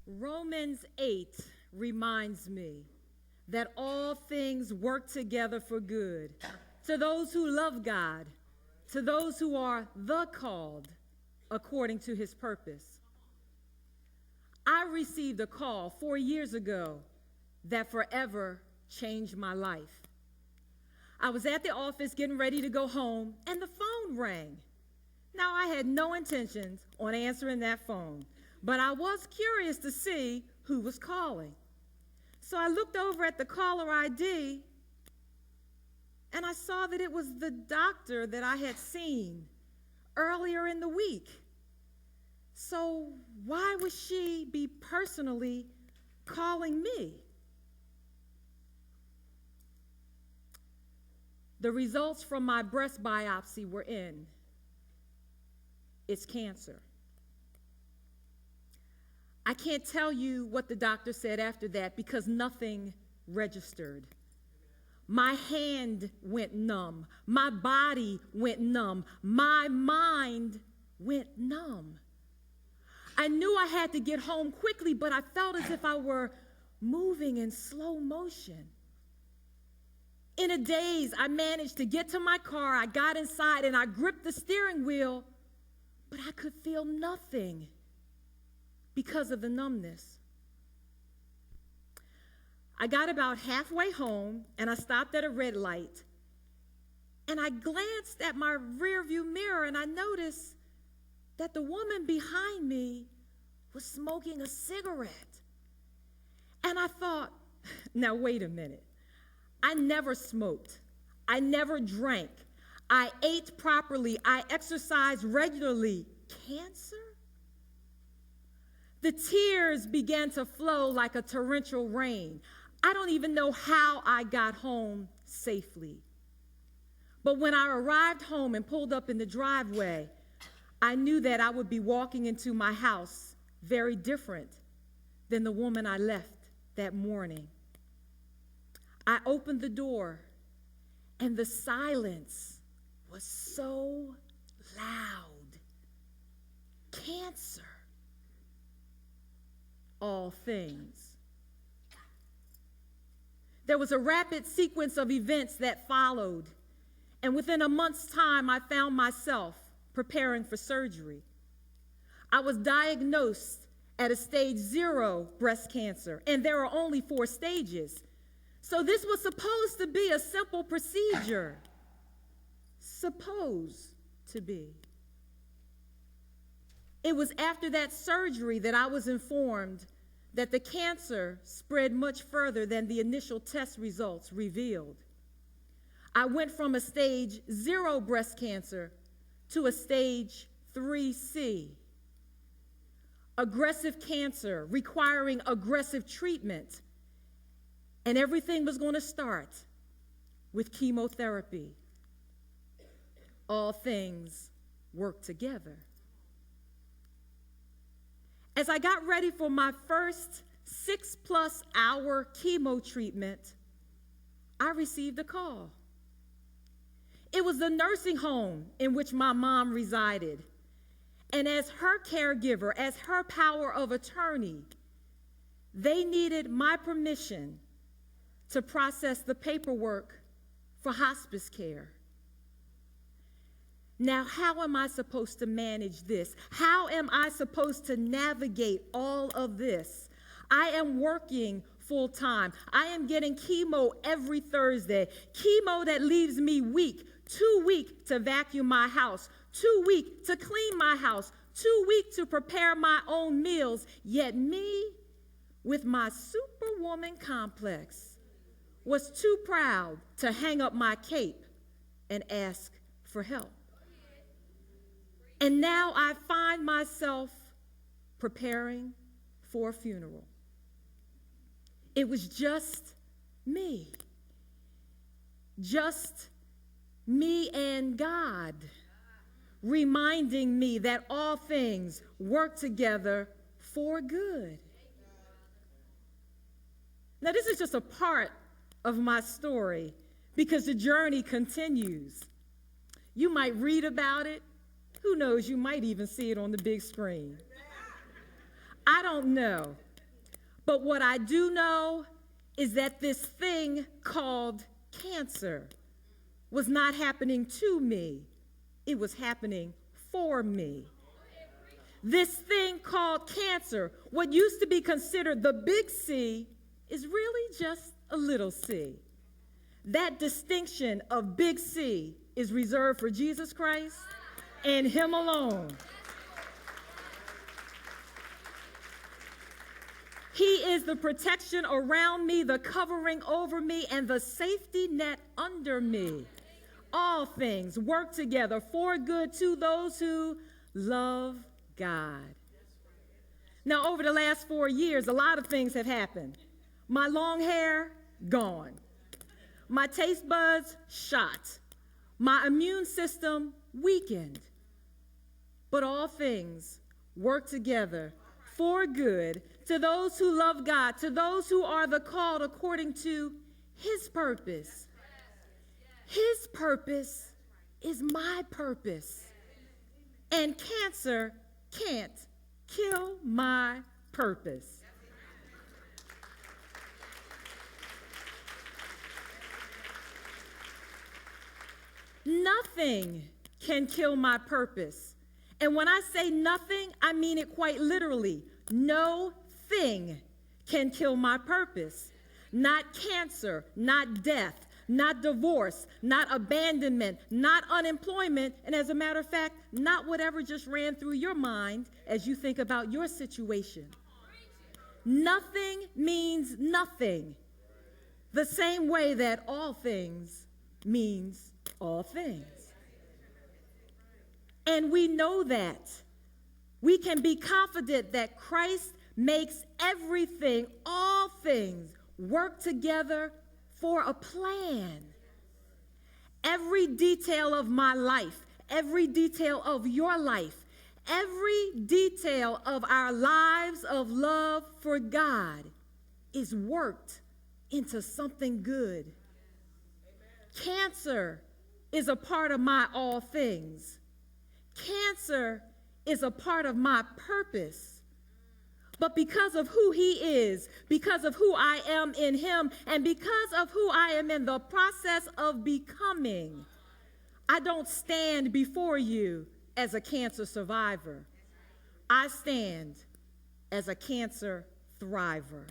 Romans 8 reminds me that all things work together for good to those who love God, to those who are the called according to his purpose. I received a call 4 years ago that forever changed my life. I was at the office getting ready to go home, and the phone rang. Now, I had no intentions on answering that phone, but I was curious to see who was calling. So I looked over at the caller ID, and I saw that it was the doctor that I had seen earlier in the week. So why would she be personally calling me? The results from my breast biopsy were in. It's cancer. I can't tell you what the doctor said after that because nothing registered. My hand went numb. My body went numb. My mind went numb. I knew I had to get home quickly, but I felt as if I were moving in slow motion. In a daze, I managed to get to my car. I got inside and I gripped the steering wheel, but I could feel nothing because of the numbness. I got about halfway home and I stopped at a red light. And I glanced at my rearview mirror and I noticed that the woman behind me was smoking a cigarette. And I thought, now wait a minute. I never smoked. I never drank. I ate properly. I exercised regularly. Cancer? The tears began to flow like a torrential rain. I don't even know how I got home safely. But when I arrived home and pulled up in the driveway, I knew that I would be walking into my house very different than the woman I left that morning. I opened the door, and the silence was so loud. Cancer. All things. There was a rapid sequence of events that followed, and within a month's time, I found myself preparing for surgery. I was diagnosed at a stage 0 breast cancer, and there are only 4 stages. So this was supposed to be a simple procedure. Supposed to be. It was after that surgery that I was informed that the cancer spread much further than the initial test results revealed. I went from a stage 0 breast cancer to a stage 3C. Aggressive cancer requiring aggressive treatment. And everything was going to start with chemotherapy. All things work together. As I got ready for my first 6+ hour chemo treatment, I received a call. It was the nursing home in which my mom resided. And as her caregiver, as her power of attorney, they needed my permission to process the paperwork for hospice care. Now, how am I supposed to manage this? How am I supposed to navigate all of this? I am working full time. I am getting chemo every Thursday. Chemo that leaves me weak, too weak to vacuum my house, too weak to clean my house, too weak to prepare my own meals. Yet me, with my superwoman complex, was too proud to hang up my cape and ask for help. And now I find myself preparing for a funeral. It was just me and God, reminding me that all things work together for good. Now, this is just a part of my story because the journey continues. You might read about it. Who knows, you might even see it on the big screen. I don't know. But what I do know is that this thing called cancer was not happening to me. It was happening for me. This thing called cancer, what used to be considered the big C, is really just a little c. That distinction of big C is reserved for Jesus Christ and him alone. He is the protection around me, the covering over me, and the safety net under me. All things work together for good to those who love God. Now, over the last 4 years, a lot of things have happened. My long hair, gone. My taste buds, shot. My immune system, weakened. But all things work together for good to those who love God, to those who are the called according to his purpose. His purpose is my purpose. And cancer can't kill my purpose. Nothing can kill my purpose. And when I say nothing, I mean it quite literally. No thing can kill my purpose. Not cancer, not death, not divorce, not abandonment, not unemployment, and as a matter of fact, not whatever just ran through your mind as you think about your situation. Nothing means nothing. The same way that all things means all things. And we know that. We can be confident that Christ makes everything, all things, work together for a plan. Every detail of my life, every detail of your life, every detail of our lives of love for God is worked into something good. Cancer is a part of my all things. Cancer is a part of my purpose. But because of who he is, because of who I am in him, and because of who I am in the process of becoming, I don't stand before you as a cancer survivor. I stand as a cancer thriver.